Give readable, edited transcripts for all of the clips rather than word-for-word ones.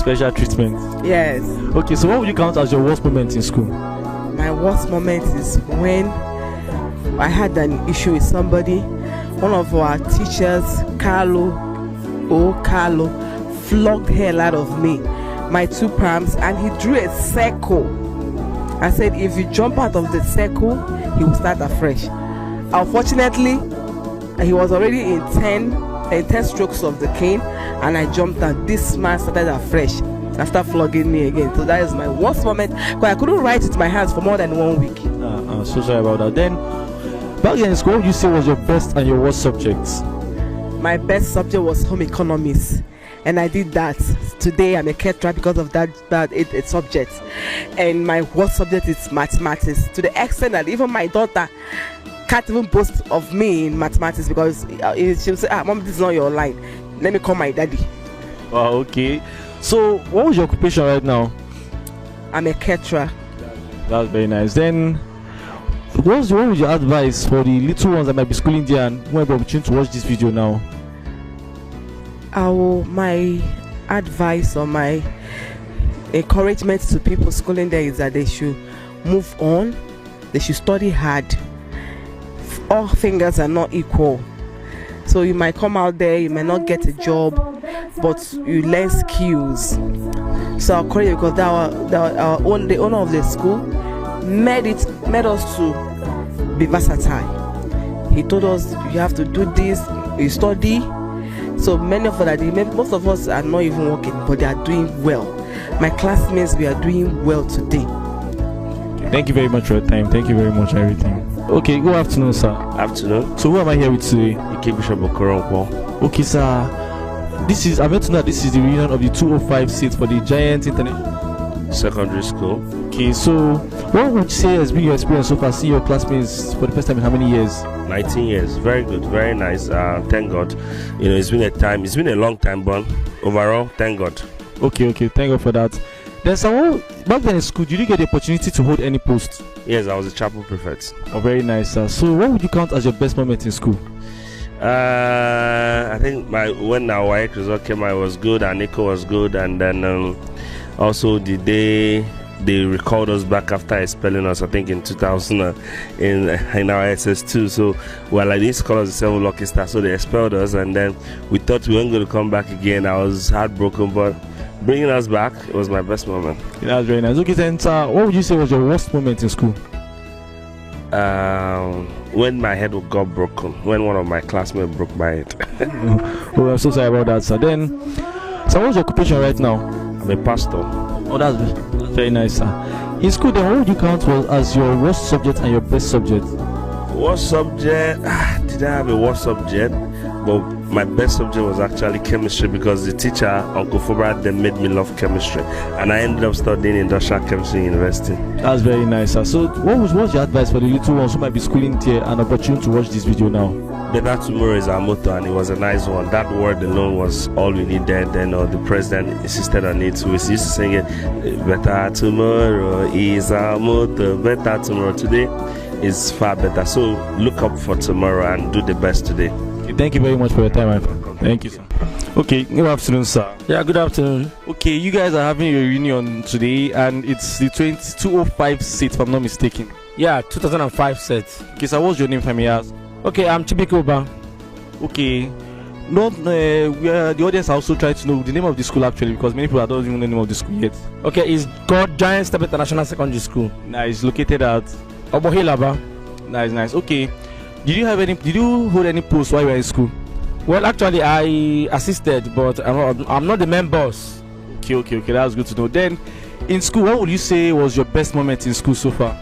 Special treatment. Yes. Okay, so what would you count as your worst moment in school? My worst moment is when I had an issue with somebody. One of our teachers, Carlo, flogged hell out of me, my 2 palms, and he drew a circle. I said, if you jump out of the circle, he will start afresh. Unfortunately, he was already in 10 strokes of the cane, and I jumped out. This man started afresh after flogging me again. So that is my worst moment, because I couldn't write with my hands for more than 1 week. I'm so sorry about that. Then, back in school, what would you say was your best and your worst subjects? My best subject was home economics, and I did that. Today I'm a caterer because of that subject. And my worst subject is mathematics, to the extent that even my daughter can't even boast of me in mathematics, because she'll say, Mom, this is not your line, let me call my daddy. Wow, okay. So what was your occupation right now? I'm a caterer. That's very nice. Then what would your advice for the little ones that might be schooling there and who might be opportunity to watch this video now? My advice or my encouragement to people schooling there is that they should move on. They should study hard. All fingers are not equal, so you might come out there, you might not get a job, but you learn skills. So I'll call you, because the owner of the school made us to be versatile. He told us, you have to do this, you study. So most of us are not even working, but they are doing well. My classmates, we are doing well today. Thank you very much for your time. Thank you very much for everything. Okay, good afternoon, sir. Afternoon. So who am I here with today? Ike Bishop Okoronkwo. Okay, sir. I'm going to know that this is the reunion of the 205 seats for the Giant International Secondary School. Okay, so what would you say has been your experience so far, seeing your classmates for the first time in how many years? 19 years. Very good, very nice. Thank God. It's been a long time, but overall, thank God. Okay, thank God for that. Then someone back then in school, did you get the opportunity to hold any post? Yes, I was a chapel prefect. Oh, very nice, sir. So what would you count as your best moment in school? I think when our WAEC result came out, it was good, and Nico was good, and then also the day they recalled us back after expelling us, I think in 2000 in our SS2. So we're like, these call us the 7 lucky stars, so they expelled us, and then we thought we weren't going to come back again. I was heartbroken, but bringing us back, it was my best moment. That was very nice. Okay, then what would you say was your worst moment in school? When my head got broken, when one of my classmates broke my head. Oh, I'm so sorry about that, sir. Then, so what's your occupation right now? I'm a pastor. Oh, that's very nice, sir. In school, then what would you count as your worst subject and your best subject? Worst subject? Did I have a worst subject? But my best subject was actually chemistry, because the teacher, Uncle Fubra, then made me love chemistry, and I ended up studying industrial chemistry in university. That's very nice, sir. So what's your advice for the little ones who might be schooling here and opportunity to watch this video now? Better tomorrow is our motto, and it was a nice one. That word alone was all we needed. Then the president insisted on it, so we used to sing it. Better tomorrow is our motto. Better tomorrow. Today is far better. So look up for tomorrow and do the best today. Thank you very much for your time, my friend. Thank you, sir. Okay, good afternoon, sir. Yeah, good afternoon. Okay, you guys are having your reunion today, and it's the 205 seat, if I'm not mistaken. Yeah, 2005 set. Okay, sir, what's your name, family? Okay, I'm Chibikoba. Okay. The audience also try to know the name of the school actually, because many people don't even know the name of the school yet. Okay, it's called Giant Step International Secondary School. Nice, located at Obohilaba. Nice. Okay. Did you hold any post while you were in school? Well, actually, I assisted, but I'm not the main boss. Okay, that's good to know. Then, in school, what would you say was your best moment in school so far?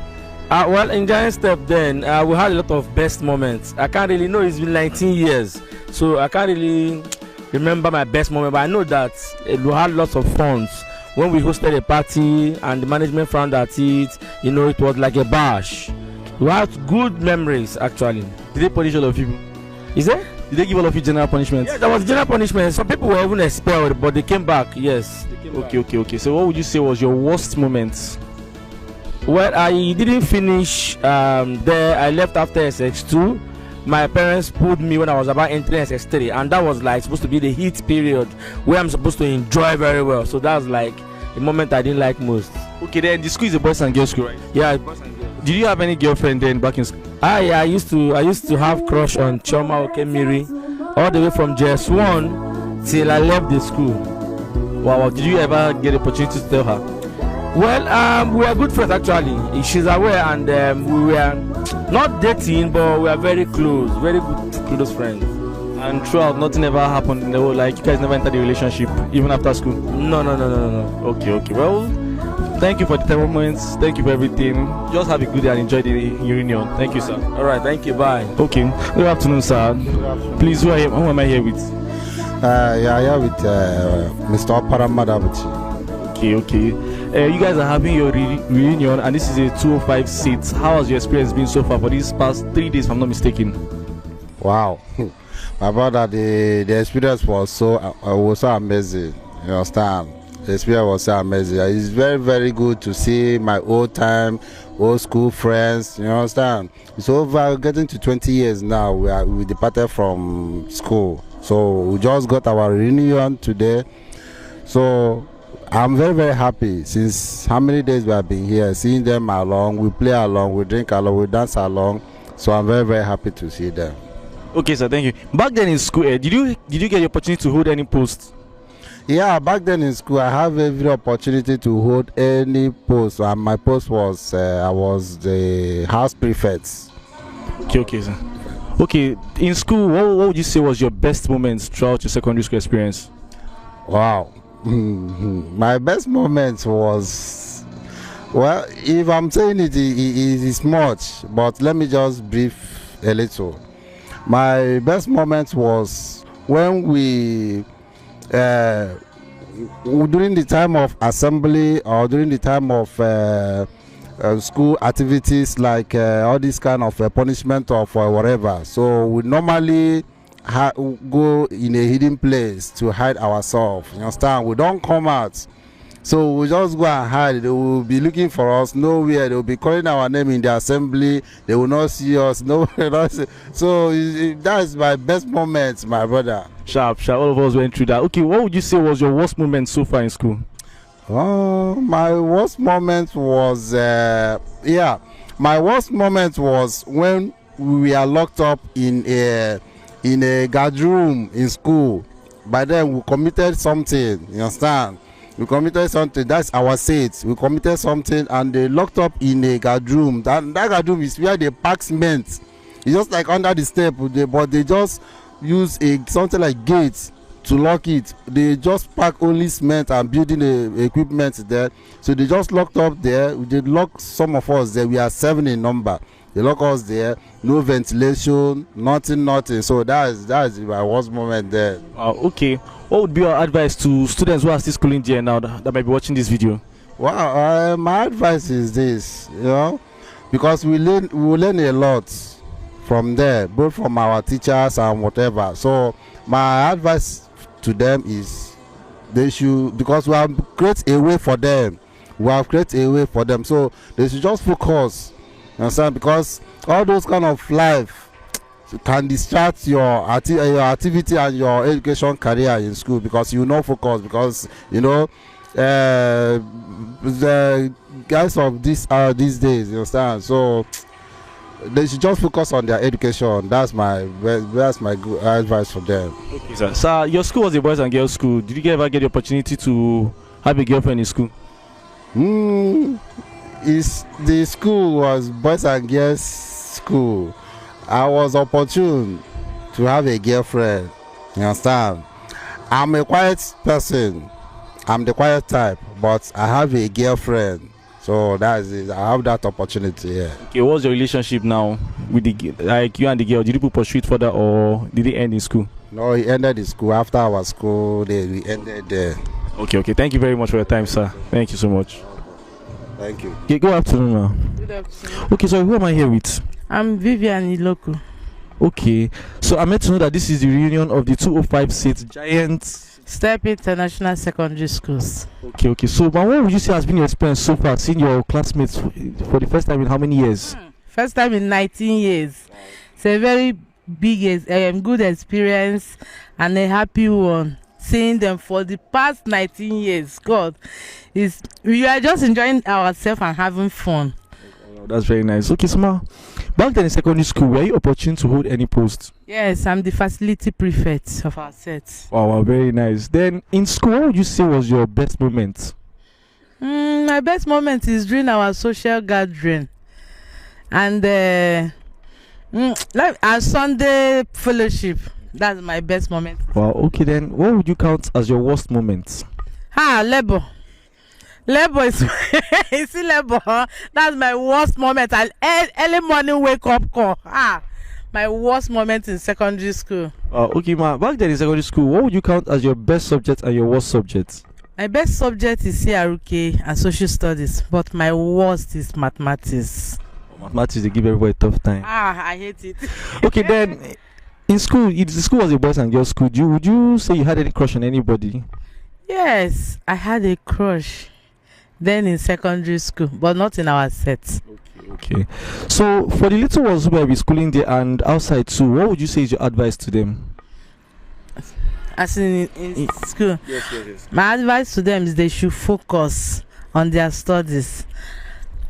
Well, in Giant Step, then we had a lot of best moments. I can't really know, it's been 19 years, so I can't really remember my best moment. But I know that we had lots of fun when we hosted a party and the management frowned at it. It was like a bash. We had good memories, actually. Did they punish all of you? Is there? Did they give all of you general punishment? Yeah, there was general punishment. Some people were even expelled, but they came back. Yes. Okay. So what would you say was your worst moment? Well, I didn't finish there. I left after SH2. my parents pulled me when I was about entering SS3, and that was like supposed to be the heat period where I'm supposed to enjoy very well. So that was like the moment I didn't like most. Okay, then the school is a boys and girls school, right? Yeah, boys and girls. Did you have any girlfriend then back in school? I used to have crush on Choma Okemiri all the way from JS1 till I left the school. Wow, did you ever get the opportunity to tell her? Well, we are good friends actually. She's aware, and we were not dating, but we are very close, very good close friends. And throughout, nothing ever happened. No, like you guys never entered the relationship, even after school. No. Okay. Well, thank you for the moments. Thank you for everything. Just have a good day and enjoy the reunion. Thank you, sir. All right, thank you. Bye. Okay. Good afternoon, sir. Please, who am I here with? Yeah, I'm here with Mr. Paramadabuchi. Okay. You guys are having your reunion, and this is a 205 seat. How has your experience been so far for these past 3 days, if I'm not mistaken? Wow, my brother, the experience was so amazing. You understand? The experience was so amazing. It's very, very good to see my old school friends. You understand? It's over getting to 20 years now. We departed from school, so we just got our reunion today. So I'm very, very happy. Since how many days we have been here, seeing them along, we play along, we drink along, we dance along. So I'm very, very happy to see them. Okay, sir, thank you. Back then in school, did you get the opportunity to hold any post? Yeah, back then in school, I have every opportunity to hold any post. And my post was I was the house prefect. Okay, sir. Okay, in school, what would you say was your best moments throughout your secondary school experience? Wow. My best moment was, well, if I'm saying it is much, but let me just brief a little. My best moment was when we during the time of assembly or during the time of school activities, like all this kind of punishment of whatever. So we normally go in a hidden place to hide ourselves. You understand? We don't come out, so we just go and hide. They will be looking for us nowhere. They will be calling our name in the assembly. They will not see us. No, so that's my best moment, my brother. Sharp. All of us went through that. Okay, what would you say was your worst moment so far in school? My worst moment was my worst moment was when we are locked up in a guard room in school. By then we committed something. You understand? We committed something. That's our seat. We committed something, and they locked up in a guard room. That guard room is where they pack cement. It's just like under the step, but they just use something like gates to lock it. They just pack only cement and building equipment there. So they just locked up there. They locked some of us there. We are 7 in number. They lock us there. No ventilation, nothing. So that's my worst moment there. Okay. What would be your advice to students who are still schooling there now that might be watching this video? Well, my advice is this, because we learn a lot from there, both from our teachers and whatever. So my advice to them is they should, because we have created a way for them. So they should just focus. You understand? Because all those kind of life can distract your activity and your education career in school, because you not focus, because the guys of these days, you understand? So they should just focus on their education. That's my good advice for them. Okay, sir. Sir, your school was a boys and girls school. Did you ever get the opportunity to have a girlfriend in school? The school was boys and girls school. I was opportune to have a girlfriend. You understand? I'm a quiet person. I'm the quiet type, but I have a girlfriend. So that's it. I have that opportunity. Yeah. Okay, what's your relationship now with you and the girl? Did you pursue it further, or did it end in school? No, it ended in school. After our school, we ended there. Okay. Thank you very much for your time, sir. Thank you so much. Thank you. Okay, good afternoon, ma'am. Good afternoon. Okay, so who am I here with? I'm Vivian Iloku. Okay, so I'm meant to know that this is the reunion of the 205 seat Giants Step International Secondary Schools. Okay. So, but what would you say has been your experience so far, seeing your classmates for the first time in how many years? First time in 19 years. It's a very good experience and a happy one. Seeing them for the past 19 years, God, we are just enjoying ourselves and having fun. Oh, that's very nice. Okay, so ma, back then in secondary school, were you opportune to hold any post? Yes, I'm the facility prefect of our set. Wow, very nice. Then in school, what would you say was your best moment? My best moment is during our social gathering and like our Sunday fellowship. That's my best moment. Wow, okay, then what would you count as your worst moment? Labor is you see labor, huh? That's my worst moment. And early morning wake up call. My worst moment in secondary school. Okay, ma, back then in secondary school, what would you count as your best subject and your worst subject? My best subject is CRK and social studies, but my worst is mathematics. Mathematics, they give everybody a tough time. I hate it. Okay, then in school, the school was a boys and girls school. Would you say you had any crush on anybody? Yes, I had a crush then in secondary school, but not in our set. Okay. So for the little ones who might be schooling there and outside too, what would you say is your advice to them? As in school? Yes. My advice to them is they should focus on their studies.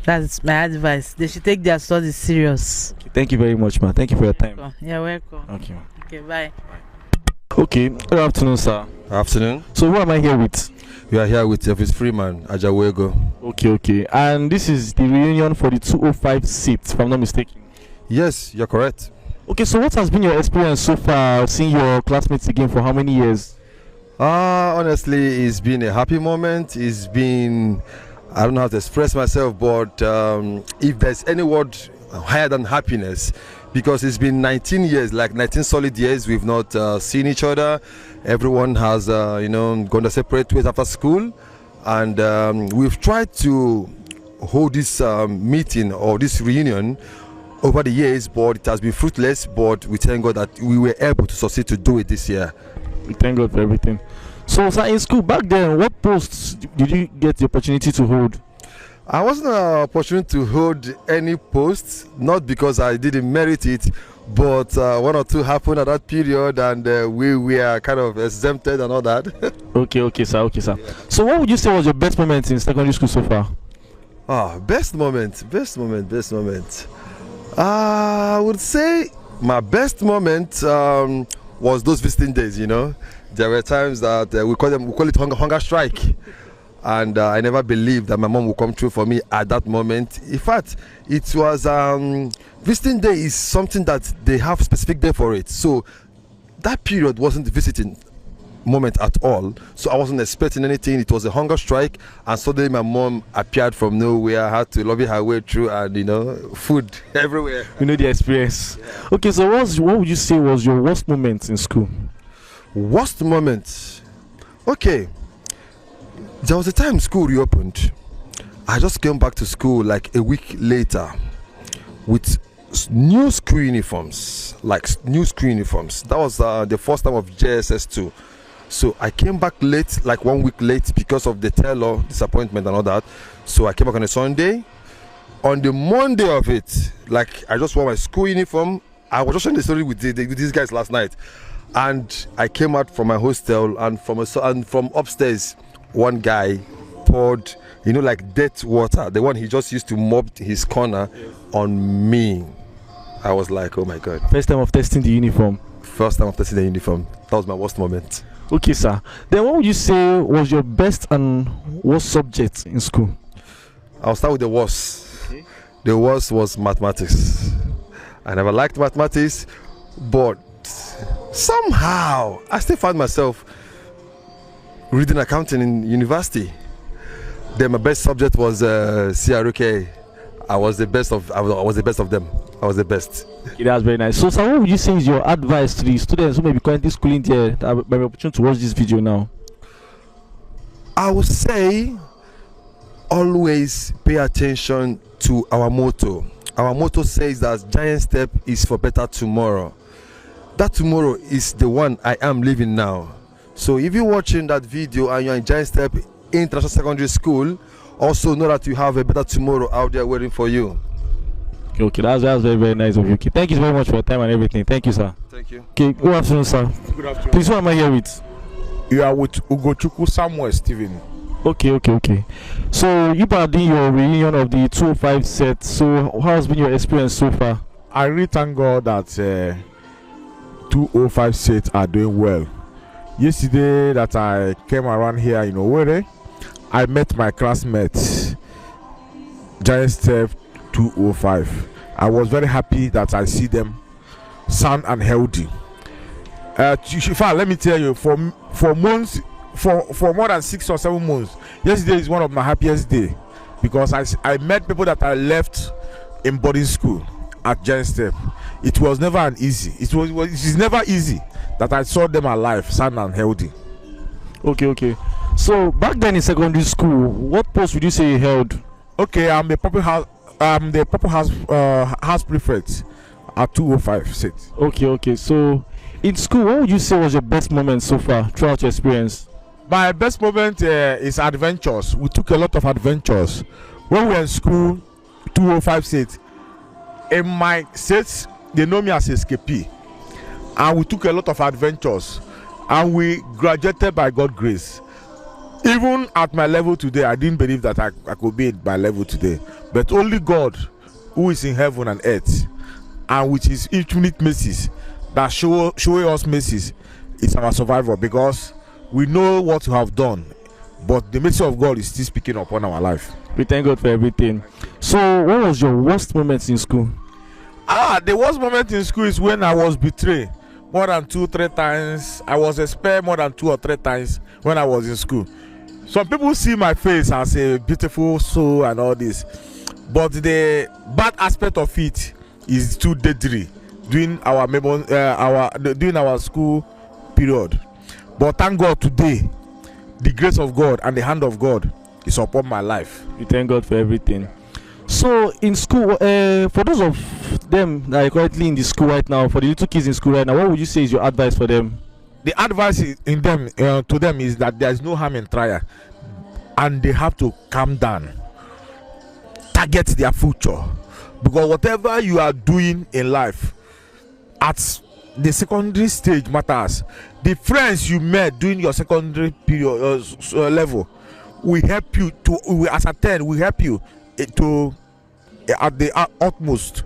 That's my advice. They should take their studies serious. Okay, thank you very much, ma. Thank you for your time. You're welcome. Okay. Okay, bye. Okay, good afternoon, sir. Afternoon. So who am I here with? We are here with Elvis Freeman, Ajawego. Okay. And this is the reunion for the 205 seats, if I'm not mistaken. Yes, you're correct. Okay, so what has been your experience so far seeing your classmates again for how many years? Honestly, it's been a happy moment. It's been, I don't know how to express myself, but if there's any word higher than happiness, because it's been 19 years, like 19 solid years, we've not seen each other. Everyone has, gone to separate ways after school, and we've tried to hold this meeting or this reunion over the years, but it has been fruitless. But we thank God that we were able to succeed to do it this year. We thank God for everything. So, sir, in school back then, what posts did you get the opportunity to hold? I wasn't opportunity to hold any posts, not because I didn't merit it, but one or two happened at that period, and we were kind of exempted and all that. Okay, sir. Yeah. So, what would you say was your best moment in secondary school so far? Best moment. I would say my best moment was those visiting days. There were times that we call it hunger strike, and I never believed that my mom would come through for me at that moment. In fact, it was visiting day is something that they have specific day for it. So that period wasn't the visiting moment at all. So I wasn't expecting anything. It was a hunger strike, and suddenly my mom appeared from nowhere. I had to lobby her way through, and food everywhere. You know the experience. Yeah. Okay, so what would you say was your worst moment in school? Worst moment? Okay, there was a time school reopened. I just came back to school like a week later with new school uniforms. That was the first time of JSS2. So I came back late, like 1 week late, because of the tailor disappointment and all that. So I came back on a Sunday. On the Monday of it, like I just wore my school uniform. I was just sharing the story with these guys last night, and I came out from my hostel, and from upstairs, one guy poured, like dirt water, the one he just used to mop his corner, on me. I was like, oh my God. First time of testing the uniform. That was my worst moment. Okay, sir. Then what would you say was your best and worst subject in school? I'll start with the worst. Okay. The worst was mathematics. I never liked mathematics, but somehow I still found myself reading accounting in university. Then my best subject was CRK. I was the best of them. I was the best. Okay, that's very nice. So, sir, what would you say is your advice to the students who may be currently schooling there that may be opportunity to watch this video now? I would say always pay attention to our motto. Our motto says that giant step is for better tomorrow. That tomorrow is the one I am living now. So if you're watching that video and you're in Giant Step International Secondary School, also know that you have a better tomorrow out there waiting for you. Okay, that's very, very nice of you. Okay, thank you very much for your time and everything. Thank you, sir. Thank you. Okay, good afternoon, sir. Good afternoon. Please, who am I here with? You are with Ugochukwu Samuel Stephen. Okay. So you are doing your reunion of the 205 set. So how has been your experience so far? I really thank God that 205 sets are doing well. Yesterday that I came around here in Owerri, I met my classmates, Giant Step 205. I was very happy that I see them sound and healthy. Let me tell you, for months, for more than 6 or 7 months, yesterday is one of my happiest days because I met people that I left in boarding school at Giant Step. It was never an easy. It is never easy that I saw them alive, sound and healthy. Okay. So back then in secondary school, what post would you say you held? Okay, I'm the purple house prefect at 205 set. Okay. So in school, what would you say was your best moment so far throughout your experience? My best moment is adventures. We took a lot of adventures when we were in school. 205 set. In my sets, they know me as escapee, and we took a lot of adventures, and we graduated by God's grace. Even at my level today, I didn't believe that I could be at my level today, but only God, who is in heaven and earth, and which is infinite mercies, that showing us mercies, is our survivor, because we know what we have done, but the mercy of God is still speaking upon our life. We thank God for everything. So what was your worst moment in school? The worst moment in school is when I was betrayed more than 2-3 times. I was expelled more than 2 or 3 times when I was in school. Some people see my face as a beautiful soul and all this, but the bad aspect of it is too deadly during our school period. But thank God today, the grace of God and the hand of God is upon my life. We thank God for everything. So in school, for those of them that are currently in the school right now, for the little kids in school right now, what would you say is your advice for them? The advice to them is that there is no harm in trial, and they have to calm down, target their future, because whatever you are doing in life at the secondary stage matters. The friends you met during your secondary period level will help you to will help you to at the utmost.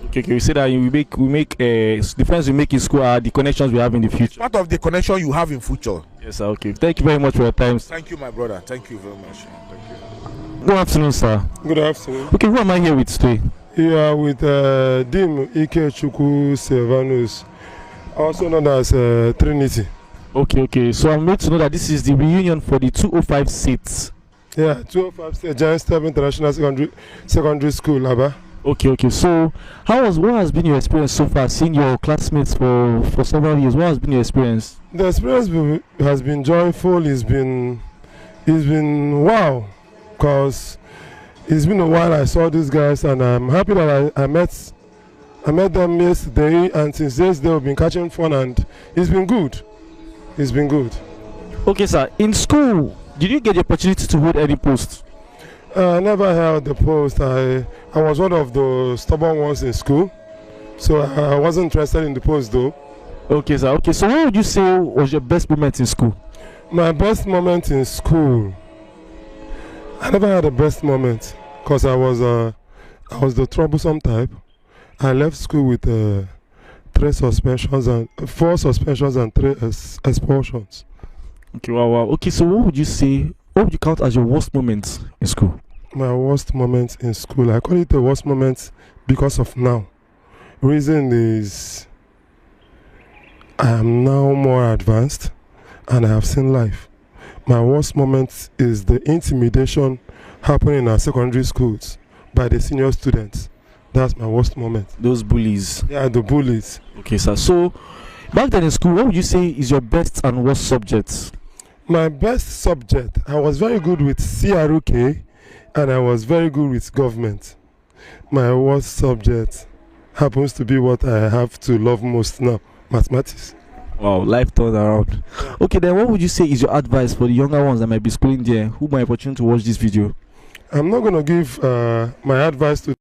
Okay, we say that we make the friends we make in school are the connections we have in the future. Part of the connection you have in future. Yes, sir. Okay. Thank you very much for your time. Thank you, my brother. Thank you very much. Thank you. Good afternoon, sir. Good afternoon. Okay, who am I here with today? You are with Dim Ikechukwu Silvanus, also known as Trinity. Okay. So I'm made to know that this is the reunion for the 205 seats. Yeah, 205 seats, Giant Step International Secondary School, Laba. Okay. So what has been your experience so far, seeing your classmates for several years? What has been your experience? The experience has been joyful. It's been wow, because it's been a while I saw these guys, and I'm happy that I met them yesterday, and since yesterday we've been catching fun, and it's been good. Okay, sir. In school, did you get the opportunity to hold any post? I never held the post. I was one of the stubborn ones in school, so I wasn't interested in the post though. Okay, sir. Okay, so what would you say was your best moment in school? My best moment in school, I never had a best moment, because I was the troublesome type. I left school with 4 suspensions and 3 expulsions. Okay, wow. Okay, so what would you count as your worst moment in school? My worst moment in school, I call it the worst moment because of now. Reason is I am now more advanced and I have seen life. My worst moment is the intimidation happening in our secondary schools by the senior students. That's my worst moment. Those bullies. Yeah, the bullies. Okay, sir. So back then in school, what would you say is your best and worst subjects? My best subject, I was very good with CRUK and I was very good with government. My worst subject happens to be what I have to love most now, mathematics. Wow, life turned around. Okay, then what would you say is your advice for the younger ones that might be schooling there who might be opportunity to watch this video? I'm not going to give my advice to